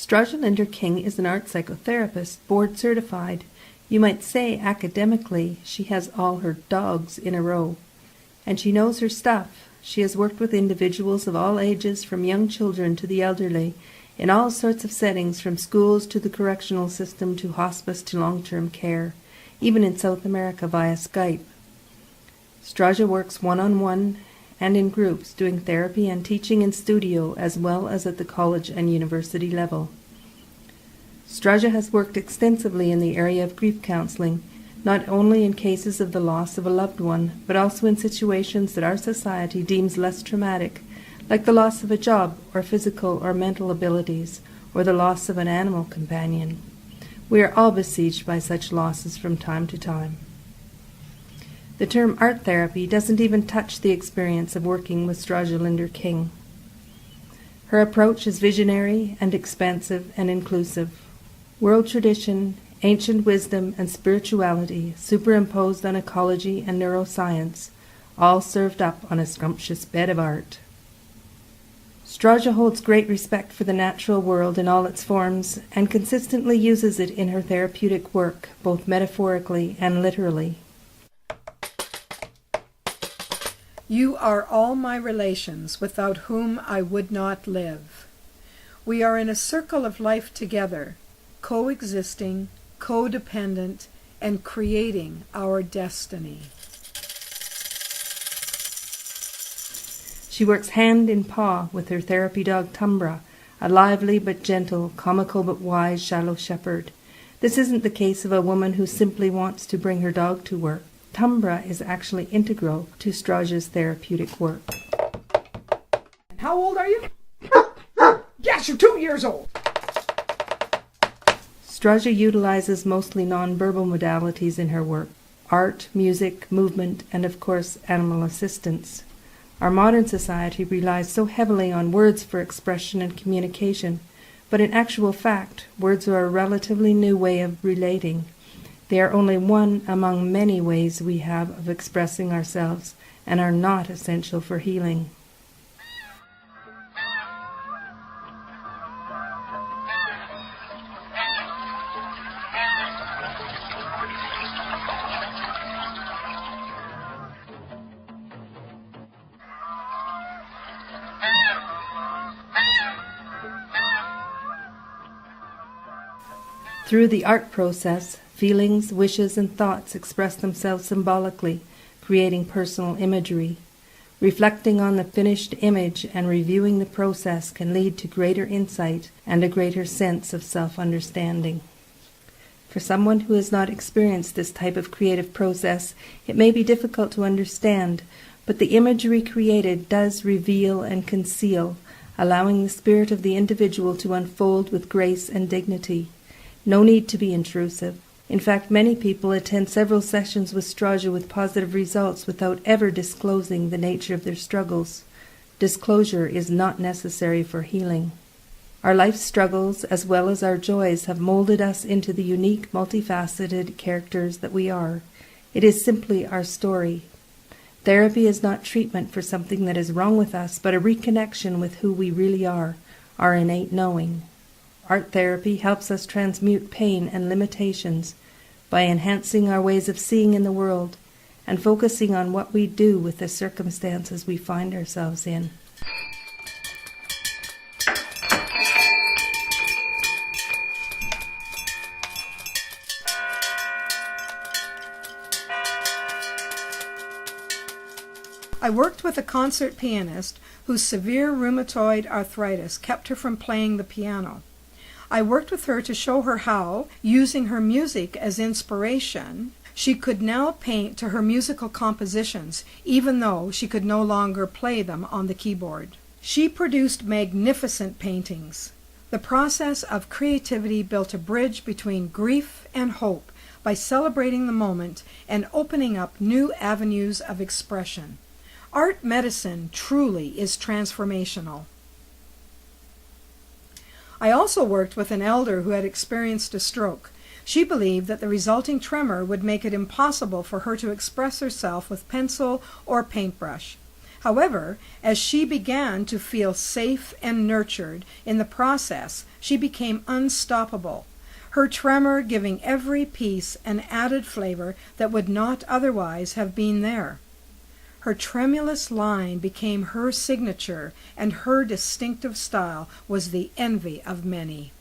Straja Linder King is an art psychotherapist, board certified. You might say academically she has all her dogs in a row. And she knows her stuff. She has worked with individuals of all ages, from young children to the elderly, in all sorts of settings, from schools to the correctional system to hospice to long-term care, even in South America via Skype. Straja works one-on-one and in groups, doing therapy and teaching in studio as well as at the college and university level. Straja has worked extensively in the area of grief counseling, not only in cases of the loss of a loved one, but also in situations that our society deems less traumatic, like the loss of a job or physical or mental abilities, or the loss of an animal companion. We are all besieged by such losses from time to time. The term art therapy doesn't even touch the experience of working with Straja Linder King. Her approach is visionary and expansive and inclusive. World tradition, ancient wisdom, and spirituality superimposed on ecology and neuroscience, all served up on a scrumptious bed of art. Straja holds great respect for the natural world in all its forms and consistently uses it in her therapeutic work, both metaphorically and literally. You are all my relations, without whom I would not live. We are in a circle of life together, coexisting, codependent, and creating our destiny. She works hand in paw with her therapy dog Tumbra, a lively but gentle, comical but wise shallow shepherd. This isn't the case of a woman who simply wants to bring her dog to work. Tumbra is actually integral to Straja's therapeutic work. How old are you? Yes, you're 2 years old. Straja utilizes mostly non-verbal modalities in her work: art, music, movement, and of course animal assistance. Our modern society relies so heavily on words for expression and communication, but in actual fact, words are a relatively new way of relating. They are only one among many ways we have of expressing ourselves and are not essential for healing. Through the art process, feelings, wishes, and thoughts express themselves symbolically, creating personal imagery. Reflecting on the finished image and reviewing the process can lead to greater insight and a greater sense of self-understanding. For someone who has not experienced this type of creative process, it may be difficult to understand, but the imagery created does reveal and conceal, allowing the spirit of the individual to unfold with grace and dignity. No need to be intrusive. In fact, many people attend several sessions with Straja with positive results without ever disclosing the nature of their struggles. Disclosure is not necessary for healing. Our life struggles, as well as our joys, have molded us into the unique, multifaceted characters that we are. It is simply our story. Therapy is not treatment for something that is wrong with us, but a reconnection with who we really are, our innate knowing. Art therapy helps us transmute pain and limitations by enhancing our ways of seeing in the world and focusing on what we do with the circumstances we find ourselves in. I worked with a concert pianist whose severe rheumatoid arthritis kept her from playing the piano. I worked with her to show her how, using her music as inspiration, she could now paint to her musical compositions, even though she could no longer play them on the keyboard. She produced magnificent paintings. The process of creativity built a bridge between grief and hope by celebrating the moment and opening up new avenues of expression. Art medicine truly is transformational. I also worked with an elder who had experienced a stroke. She believed that the resulting tremor would make it impossible for her to express herself with pencil or paintbrush. However, as she began to feel safe and nurtured in the process, she became unstoppable, her tremor giving every piece an added flavor that would not otherwise have been there. Her tremulous line became her signature, and her distinctive style was the envy of many.